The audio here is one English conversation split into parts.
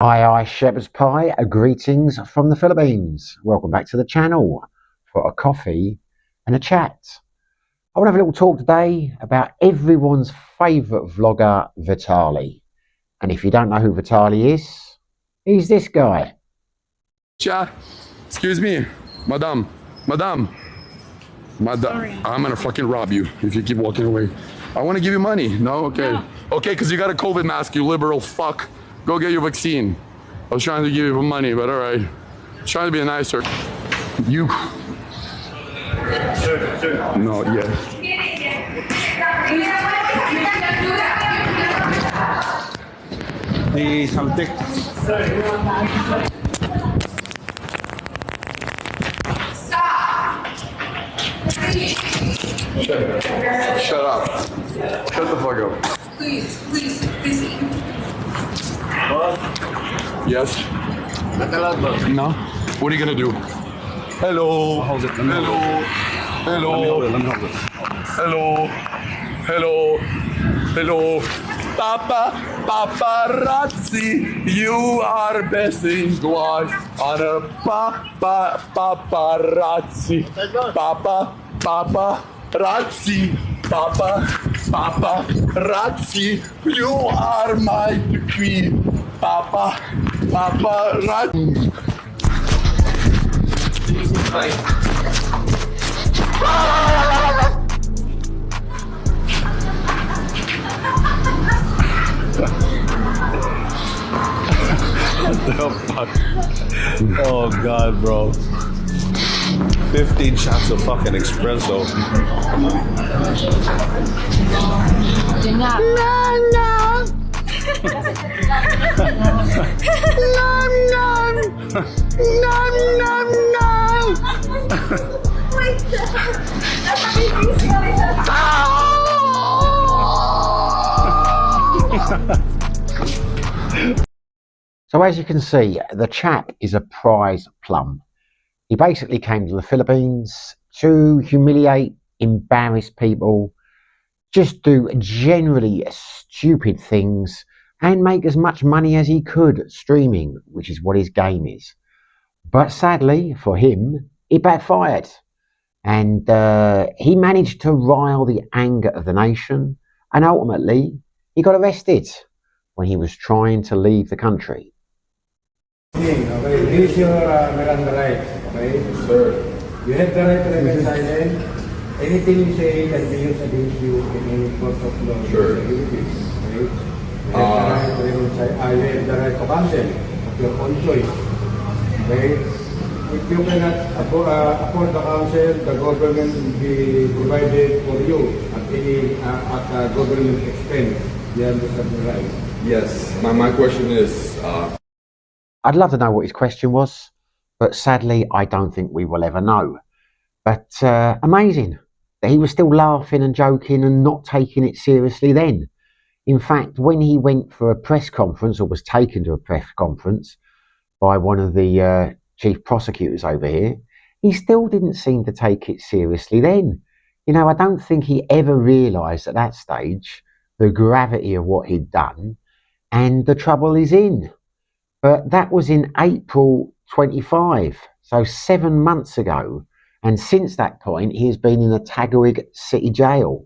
Hi, shepherd's pie, greetings from the Philippines. Welcome back to the channel for a coffee and a chat. I want to have a little talk today about everyone's favourite vlogger, Vitali. And if you don't know who Vitali is, he's this guy. Excuse me, madam, Sorry. I'm gonna fucking rob you if you keep walking away. I want to give you money. No, okay. No. Okay, because you got a COVID mask, you liberal fuck. Go get your vaccine. I was trying to give you money, but all right. Trying to be nicer. You. No, yeah. May saltik. Shut up. Shut the fuck up. Please. Yes? No? What are you gonna do? Hello. Hello. Paparazzi, you are blessing God on a paparazzi. Paparazzi, you are my queen. Paparazzi. Oh God, bro. 15 shots of fucking espresso. So as you can see, the chap is a prize plum. He basically came to the Philippines to humiliate, embarrass people, just do generally stupid things and make as much money as he could streaming, which is what his game is. But sadly for him, it backfired. And he managed to rile the anger of the nation, and ultimately he got arrested when he was trying to leave the country. Okay, this is your Miranda rights, okay? Sir. You have the right to remain silent. Anything you say can be used against you in any court of law. Sure. Okay? You have the right to remain silent. You have the right to counsel of your own choice. Okay? If you cannot afford the counsel, the government will be provided for you at any government expense. You understand the right? Yes. My question is, I'd love to know what his question was, but sadly I don't think we will ever know. But amazing that he was still laughing and joking and not taking it seriously then. In fact, when he went for a press conference, or was taken to a press conference by one of the chief prosecutors over here, he still didn't seem to take it seriously then. You know, I don't think he ever realised at that stage the gravity of what he'd done and the trouble he's in. But that was in April 25, so 7 months ago. And since that point, he has been in a Taguig city jail.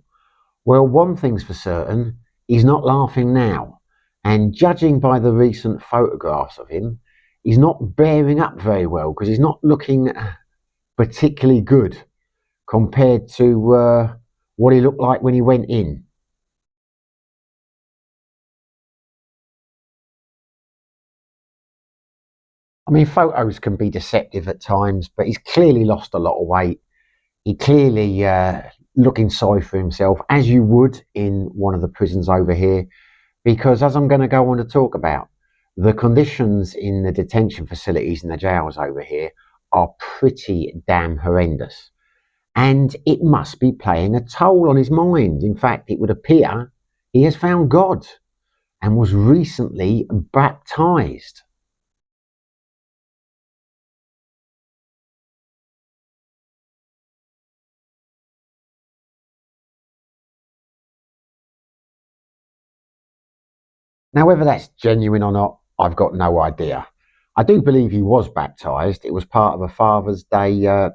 Well, one thing's for certain, he's not laughing now. And judging by the recent photographs of him, he's not bearing up very well because he's not looking particularly good compared to what he looked like when he went in. I mean, photos can be deceptive at times, but he's clearly lost a lot of weight. He clearly looking sorry for himself, as you would in one of the prisons over here, because as I'm going to go on to talk about, the conditions in the detention facilities in the jails over here are pretty damn horrendous. And it must be playing a toll on his mind. In fact, it would appear he has found God and was recently baptized. Now, whether that's genuine or not, I've got no idea. I do believe he was baptised. It was part of a Father's Day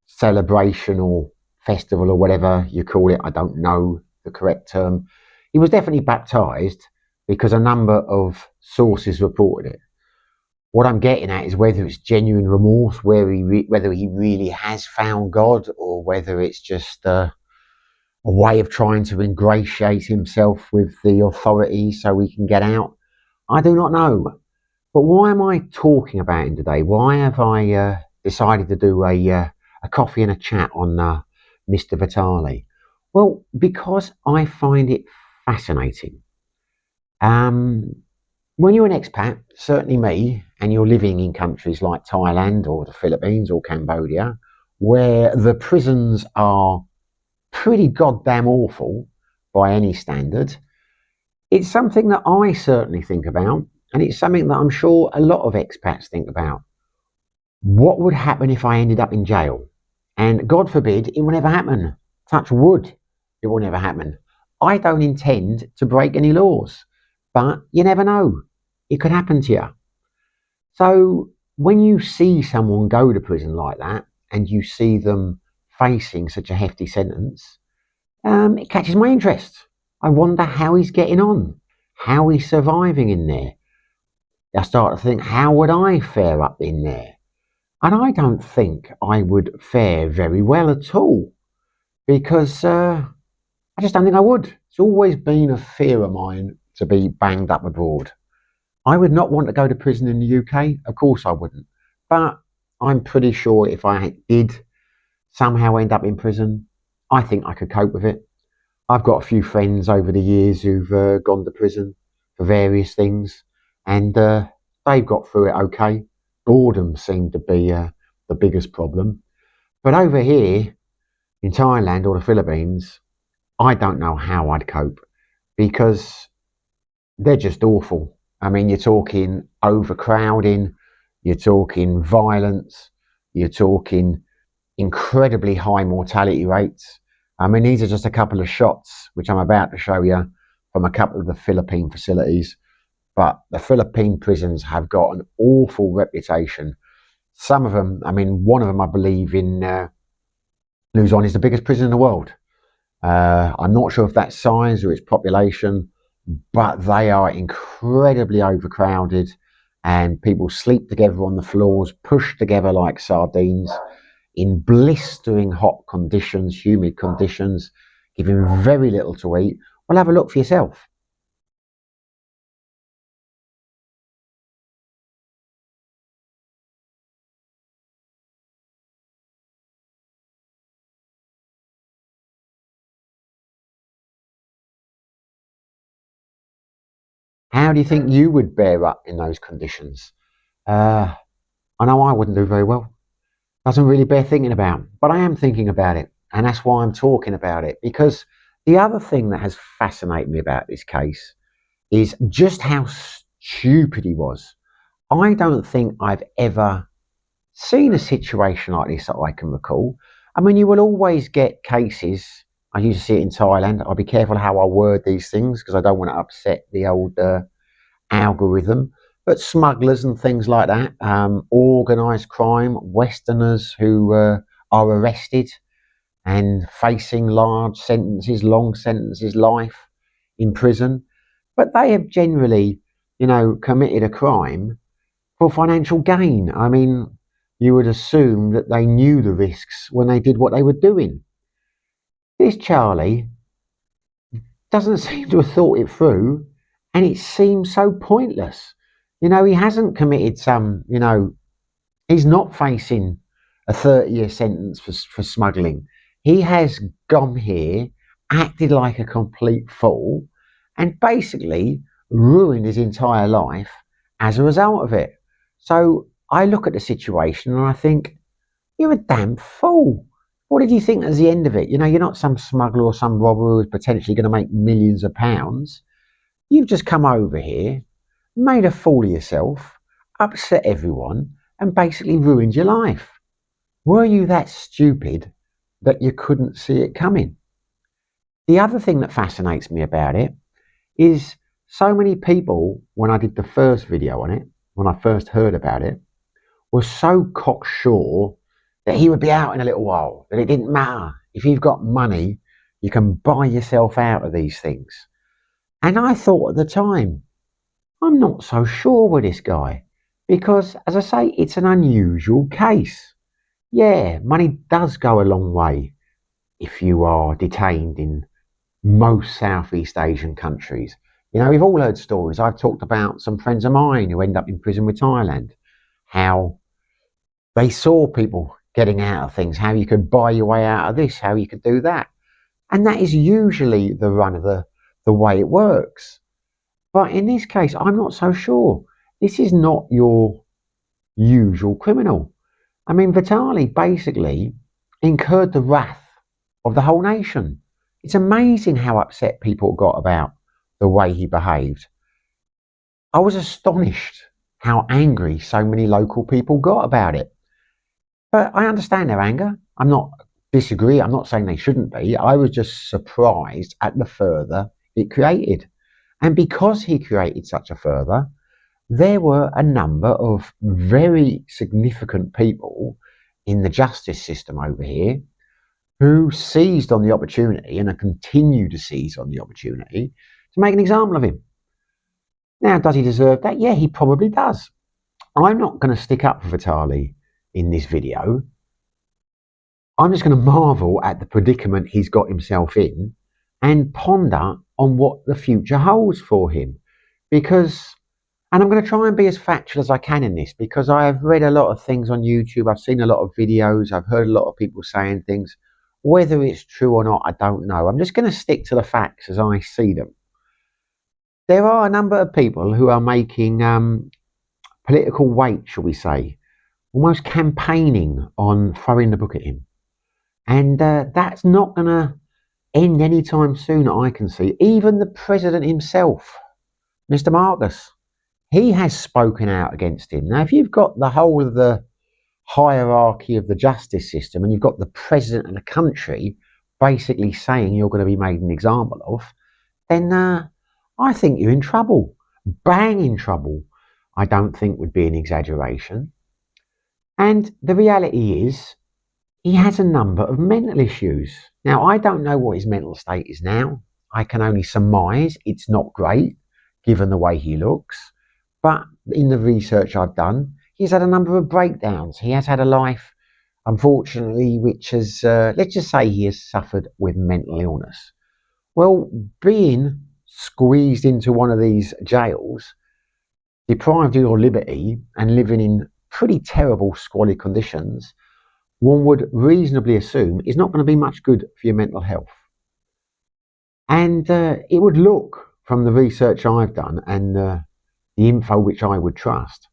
celebration or festival or whatever you call it. I don't know the correct term. He was definitely baptised because a number of sources reported it. What I'm getting at is whether it's genuine remorse, whether he really has found God, or whether it's just a way of trying to ingratiate himself with the authorities so he can get out. I do not know. But why am I talking about him today? Why have I decided to do a coffee and a chat on Mr. Vitali? Well, because I find it fascinating. When you're an expat, certainly me, and you're living in countries like Thailand or the Philippines or Cambodia, where the prisons are pretty goddamn awful by any standard, it's something that I certainly think about, and it's something that I'm sure a lot of expats think about. What would happen if I ended up in jail? And God forbid, it will never happen. Touch wood, it will never happen. I don't intend to break any laws, but you never know. It could happen to you. So when you see someone go to prison like that, and you see them facing such a hefty sentence, it catches my interest. I wonder how he's getting on, how he's surviving in there. I start to think, how would I fare up in there? And I don't think I would fare very well at all, because I just don't think I would. It's always been a fear of mine to be banged up abroad. I would not want to go to prison in the UK. Of course I wouldn't. But I'm pretty sure if I did somehow end up in prison, I think I could cope with it. I've got a few friends over the years who've gone to prison for various things, and they've got through it okay. Boredom seemed to be the biggest problem. But over here in Thailand or the Philippines, I don't know how I'd cope, because they're just awful. I mean, you're talking overcrowding, you're talking violence, you're talking incredibly high mortality rates. I mean, these are just a couple of shots, which I'm about to show you, from a couple of the Philippine facilities. But the Philippine prisons have got an awful reputation. Some of them, I mean, one of them, I believe, in Luzon is the biggest prison in the world. I'm not sure if that's size or its population, but they are incredibly overcrowded, and people sleep together on the floors, pushed together like sardines, in blistering hot conditions, humid conditions, giving very little to eat. Well, have a look for yourself. How do you think you would bear up in those conditions? I know I wouldn't do very well. Doesn't really bear thinking about, but I am thinking about it, and that's why I'm talking about it. Because the other thing that has fascinated me about this case is just how stupid he was. I don't think I've ever seen a situation like this that I can recall. I mean, you will always get cases. I used to see it in Thailand. I'll be careful how I word these things, because I don't want to upset the old algorithm. But smugglers and things like that, organised crime, Westerners who are arrested and facing large sentences, long sentences, life in prison. But they have generally, committed a crime for financial gain. I mean, you would assume that they knew the risks when they did what they were doing. This Charlie doesn't seem to have thought it through, and it seems so pointless. He hasn't committed he's not facing a 30-year sentence for smuggling. He has gone here, acted like a complete fool, and basically ruined his entire life as a result of it. So I look at the situation and I think, you're a damn fool. What did you think at the end of it? You're not some smuggler or some robber who's potentially going to make millions of pounds. You've just come over here, made a fool of yourself, upset everyone, and basically ruined your life. Were you that stupid that you couldn't see it coming? The other thing that fascinates me about it is So many people, when I did the first video on it, when I first heard about it, were so cocksure that he would be out in a little while, that it didn't matter. If you've got money, you can buy yourself out of these things. And I thought at the time, I'm not so sure with this guy, because, as I say, it's an unusual case. Yeah, money does go a long way if you are detained in most Southeast Asian countries. You know, we've all heard stories. I've talked about some friends of mine who end up in prison with Thailand, how they saw people getting out of things, how you could buy your way out of this, how you could do that. And that is usually the run of the way it works. But in this case, I'm not so sure. This is not your usual criminal. I mean, Vitali basically incurred the wrath of the whole nation. It's amazing how upset people got about the way he behaved. I was astonished how angry so many local people got about it. But I understand their anger. I'm not disagree. I'm not saying they shouldn't be. I was just surprised at the further it created. And because he created such a further, there were a number of very significant people in the justice system over here who seized on the opportunity and continue to seize on the opportunity to make an example of him. Now, does he deserve that? Yeah, he probably does. I'm not going to stick up for Vitali in this video. I'm just going to marvel at the predicament he's got himself in and ponder on what the future holds for him. And I'm going to try and be as factual as I can in this, because I have read a lot of things on YouTube. I've seen a lot of videos. I've heard a lot of people saying things. Whether it's true or not, I don't know. I'm just going to stick to the facts as I see them. There are a number of people who are making political weight, shall we say, almost campaigning on throwing the book at him. And that's not going to end anytime soon, I can see. Even the president himself, Mr. Marcus, he has spoken out against him. Now, if you've got the whole of the hierarchy of the justice system and you've got the president of the country basically saying you're going to be made an example of, then I think you're in trouble. Bang in trouble, I don't think would be an exaggeration. And the reality is, he has a number of mental issues. Now, I don't know what his mental state is now. I can only surmise it's not great, given the way he looks. But in the research I've done, he's had a number of breakdowns. He has had a life, unfortunately, which has, let's just say he has suffered with mental illness. Well, being squeezed into one of these jails, deprived of your liberty and living in pretty terrible, squalid conditions, one would reasonably assume is not going to be much good for your mental health. And it would look, from the research I've done and the info which I would trust,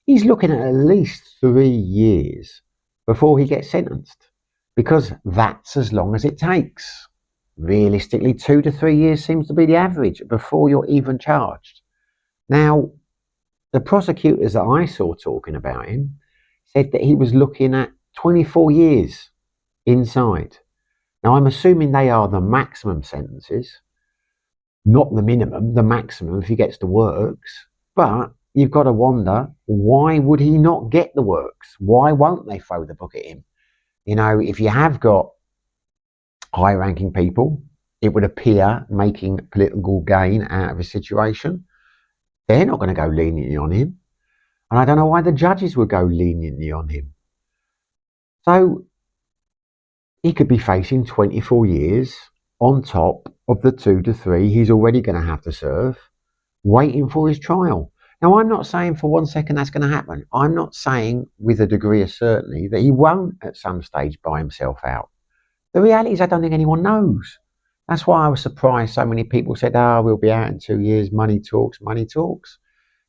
he's looking at least 3 years before he gets sentenced, because that's as long as it takes. Realistically, 2 to 3 years seems to be the average before you're even charged. Now, the prosecutors that I saw talking about him said that he was looking at 24 years inside. Now, I'm assuming they are the maximum sentences, not the minimum, the maximum if he gets the works. But you've got to wonder, why would he not get the works? Why won't they throw the book at him? You know, if you have got high-ranking people, it would appear, making political gain out of a situation, they're not going to go leniently on him. And I don't know why the judges would go leniently on him. So he could be facing 24 years on top of the 2 to 3 he's already going to have to serve, waiting for his trial. Now, I'm not saying for 1 second that's going to happen. I'm not saying with a degree of certainty that he won't at some stage buy himself out. The reality is, I don't think anyone knows. That's why I was surprised so many people said, we'll be out in 2 years, money talks, money talks.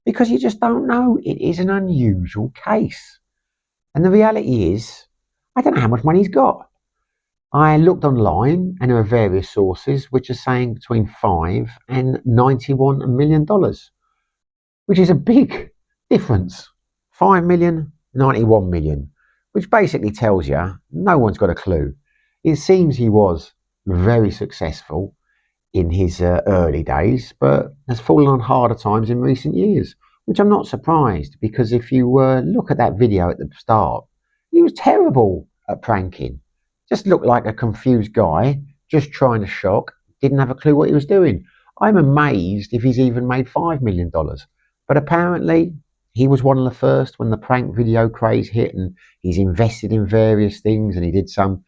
Because you just don't know. It is an unusual case. And the reality is, I don't know how much money he's got. I looked online and there are various sources which are saying between $5 and $91 million, which is a big difference. 5 million, 91 million, which basically tells you no one's got a clue. It seems he was very successful in his early days, but has fallen on harder times in recent years, which I'm not surprised because if you look at that video at the start, he was terrible at pranking. Just looked like a confused guy, just trying to shock, didn't have a clue what he was doing. I'm amazed if he's even made $5 million. But apparently, he was one of the first when the prank video craze hit, and he's invested in various things, and he did some,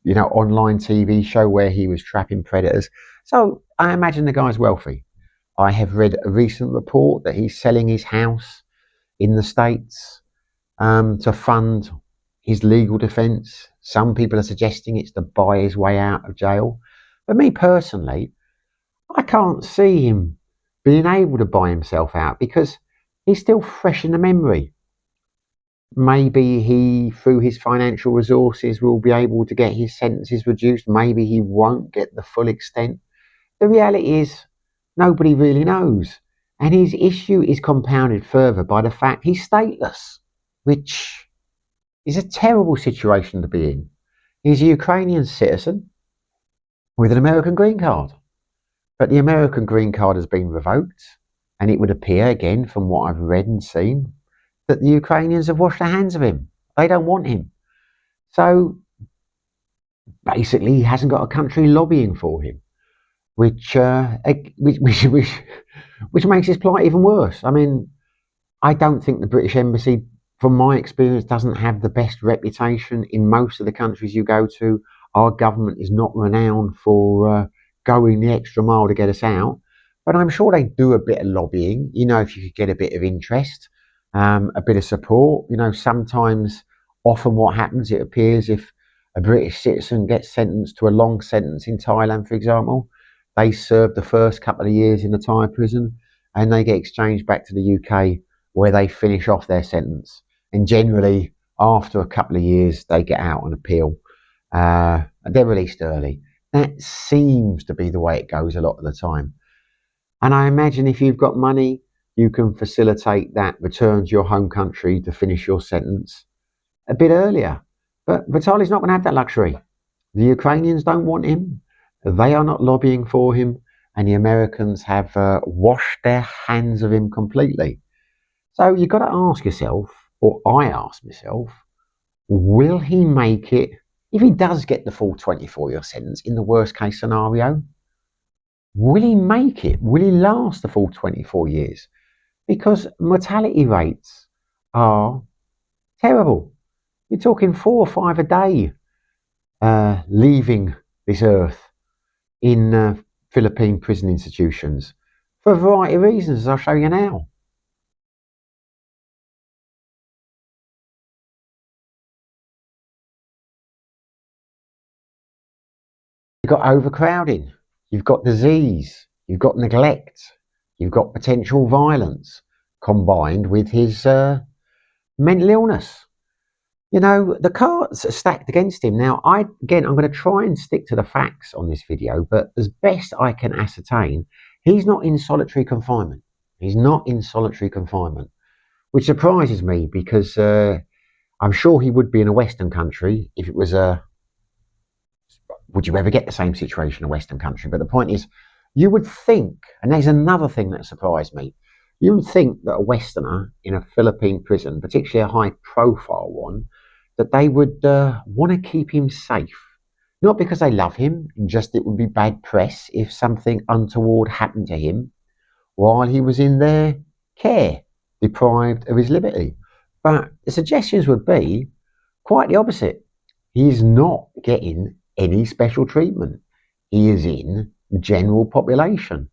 online TV show where he was trapping predators. So I imagine the guy's wealthy. I have read a recent report that he's selling his house in the States to fund his legal defence. Some people are suggesting it's to buy his way out of jail. But me personally, I can't see him being able to buy himself out because he's still fresh in the memory. Maybe he, through his financial resources, will be able to get his sentences reduced. Maybe he won't get the full extent. The reality is, nobody really knows. And his issue is compounded further by the fact he's stateless, which is a terrible situation to be in. He's a Ukrainian citizen with an American green card. But the American green card has been revoked, and it would appear, again, from what I've read and seen, that the Ukrainians have washed their hands of him. They don't want him. So basically, he hasn't got a country lobbying for him, which makes his plight even worse. I mean, I don't think the British Embassy, from my experience, doesn't have the best reputation in most of the countries you go to. Our government is not renowned for going the extra mile to get us out, but I'm sure they do a bit of lobbying. If you could get a bit of interest, a bit of support. Sometimes, often what happens, it appears if a British citizen gets sentenced to a long sentence in Thailand, for example, they serve the first couple of years in a Thai prison and they get exchanged back to the UK where they finish off their sentence. And generally, after a couple of years, they get out on appeal. And they're released early. That seems to be the way it goes a lot of the time. And I imagine if you've got money, you can facilitate that return to your home country to finish your sentence a bit earlier. But Vitali's not going to have that luxury. The Ukrainians don't want him. They are not lobbying for him. And the Americans have washed their hands of him completely. So you've got to ask yourself, or I ask myself, will he make it? If he does get the full 24-year sentence in the worst case scenario, will he make it? Will he last the full 24 years? Because mortality rates are terrible. You're talking 4 or 5 a day leaving this earth in Philippine prison institutions for a variety of reasons, as I'll show you now. You've got overcrowding, you've got disease, you've got neglect, you've got potential violence combined with his mental illness. The cards are stacked against him. Now, I'm going to try and stick to the facts on this video, but as best I can ascertain, he's not in solitary confinement. He's not in solitary confinement, which surprises me because I'm sure he would be in a Western country if it was a... Would you ever get the same situation in a Western country? But the point is, you would think, and there's another thing that surprised me, you would think that a Westerner in a Philippine prison, particularly a high-profile one, that they would want to keep him safe. Not because they love him, just it would be bad press if something untoward happened to him while he was in their care, deprived of his liberty. But the suggestions would be quite the opposite. He is not getting any special treatment. He is in general population.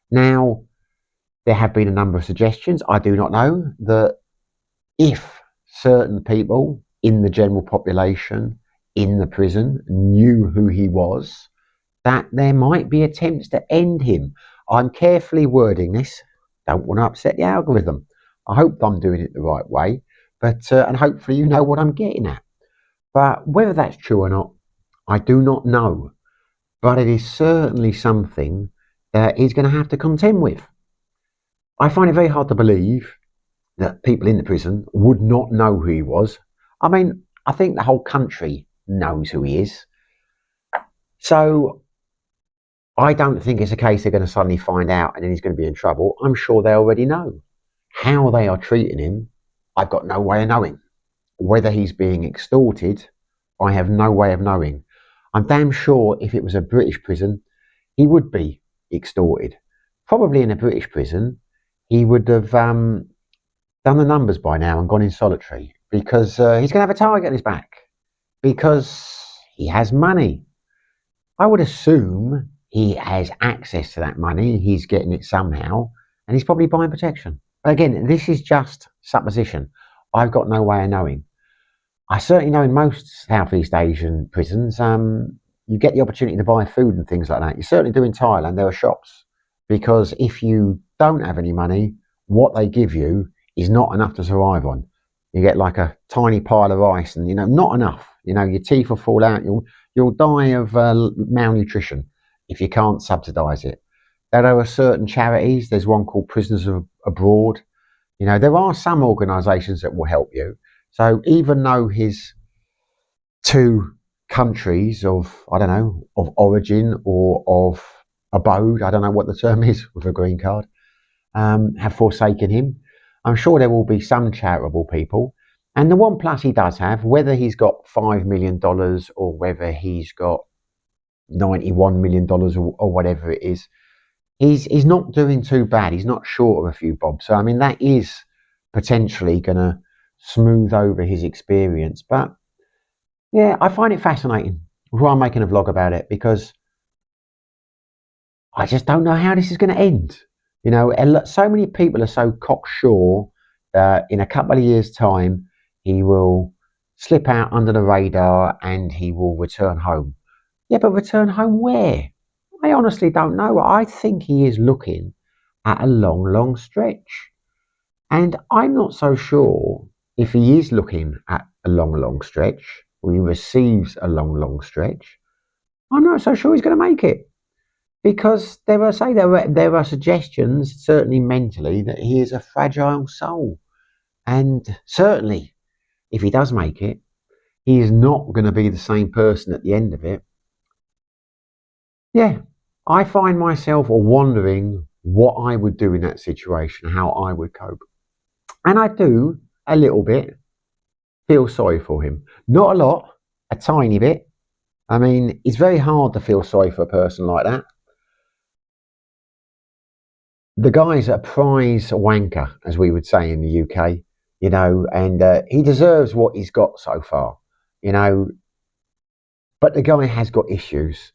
Now, there have been a number of suggestions. I do not know that if certain people in the general population in the prison knew who he was, that there might be attempts to end him. I'm carefully wording this. Don't want to upset the algorithm. I hope I'm doing it the right way, but and hopefully you know what I'm getting at. But whether that's true or not, I do not know. But it is certainly something that he's going to have to contend with. I find it very hard to believe that people in the prison would not know who he was. I mean, I think the whole country knows who he is. So I don't think it's a case they're going to suddenly find out and then he's going to be in trouble. I'm sure they already know. How they are treating him, I've got no way of knowing. Whether he's being extorted, I have no way of knowing. I'm damn sure if it was a British prison, he would be extorted. Probably in a British prison, he would have done the numbers by now and gone in solitary because he's going to have a target on his back because he has money. I would assume he has access to that money, he's getting it somehow, and he's probably buying protection. But again, this is just supposition. I've got no way of knowing. I certainly know in most Southeast Asian prisons, you get the opportunity to buy food and things like that. You certainly do in Thailand, there are shops. Because if you don't have any money, what they give you is not enough to survive on. You get like a tiny pile of rice and, not enough. Your teeth will fall out. You'll die of malnutrition if you can't subsidise it. There are certain charities. There's one called Prisoners Abroad. There are some organisations that will help you. So even though his two countries of origin or of abode, I don't know what the term is with a green card, have forsaken him, I'm sure there will be some charitable people. And the one plus he does have, whether he's got $5 million or whether he's got $91 million or whatever it is, he's not doing too bad. He's not short of a few bob. So, that is potentially going to smooth over his experience. But, yeah, I find it fascinating. That's why I'm making a vlog about it, because I just don't know how this is going to end. So many people are so cocksure that in a couple of years' time, he will slip out under the radar and he will return home. Yeah, but return home where? I honestly don't know. I think he is looking at a long, long stretch. And I'm not so sure if he is looking at a long, long stretch or he receives a long, long stretch. I'm not so sure he's going to make it. Because there are suggestions, certainly mentally, that he is a fragile soul. And certainly, if he does make it, he is not going to be the same person at the end of it. Yeah, I find myself wondering what I would do in that situation, how I would cope. And I do, a little bit, feel sorry for him. Not a lot, a tiny bit. It's very hard to feel sorry for a person like that. The guy's a prize wanker, as we would say in the UK, and he deserves what he's got so far, but the guy has got issues.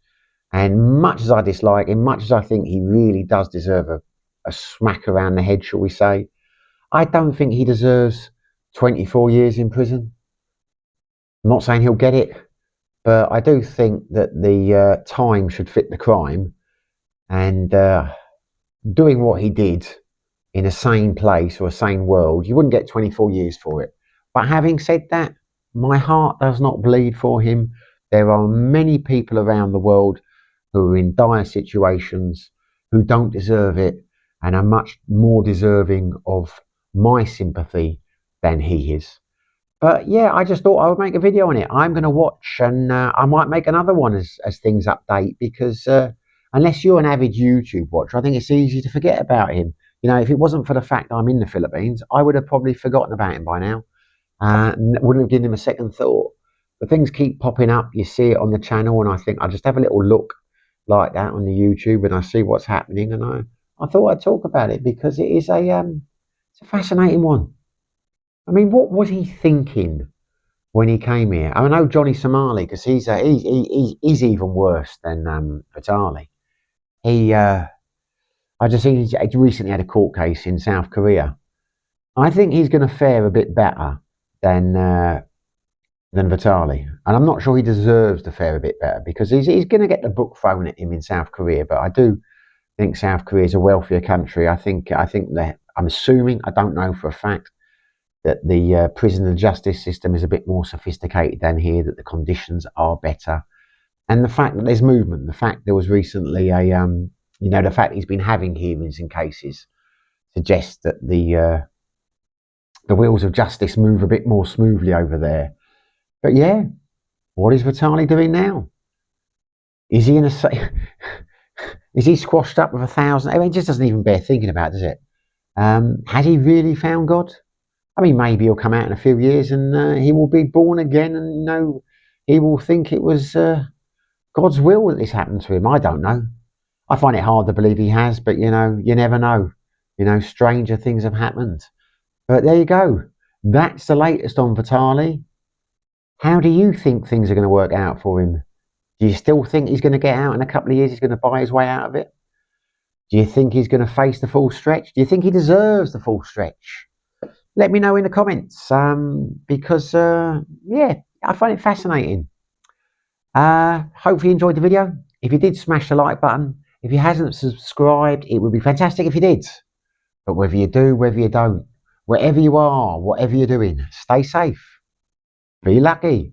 And much as I dislike him, much as I think he really does deserve a smack around the head, shall we say, I don't think he deserves 24 years in prison. I'm not saying he'll get it, but I do think that the time should fit the crime. And doing what he did in a sane place or a sane world, you wouldn't get 24 years for it. But having said that, my heart does not bleed for him. There are many people around the world who are in dire situations, who don't deserve it, and are much more deserving of my sympathy than he is. But yeah, I just thought I would make a video on it. I'm going to watch, and I might make another one as things update, because unless you're an avid YouTube watcher, I think it's easy to forget about him. If it wasn't for the fact I'm in the Philippines, I would have probably forgotten about him by now. Wouldn't have given him a second thought. But things keep popping up. You see it on the channel, and I think I'll just have a little look like that on the YouTube, and I see what's happening. And I thought I'd talk about it because it is it's a fascinating one. What was he thinking when he came here? I know Johnny Somali, because he's even worse than Vitali. I just think he recently had a court case in South Korea. I think he's going to fare a bit better than Vitali, and I'm not sure he deserves to fare a bit better, because he's going to get the book thrown at him in South Korea. But I do think South Korea is a wealthier country. I think that, I'm assuming, I don't know for a fact, that the prison and justice system is a bit more sophisticated than here, that the conditions are better, and the fact that there's movement, the fact there was recently the fact he's been having hearings in cases suggests that the wheels of justice move a bit more smoothly over there. But yeah, what is Vitali doing now? Is he in a Is he squashed up with 1,000? I mean, it just doesn't even bear thinking about, does it? Has he really found God? I mean, maybe he'll come out in a few years and he will be born again, and he will think it was God's will that this happened to him. I don't know. I find it hard to believe he has, but you never know. Stranger things have happened. But there you go. That's the latest on Vitali. How do you think things are going to work out for him? Do you still think he's going to get out in a couple of years? He's going to buy his way out of it? Do you think he's going to face the full stretch? Do you think he deserves the full stretch? Let me know in the comments, because yeah, I find it fascinating. Hopefully you enjoyed the video. If you did, smash the like button. If you hasn't subscribed, it would be fantastic if you did. But whether you do, whether you don't, wherever you are, whatever you're doing, stay safe. Be lucky.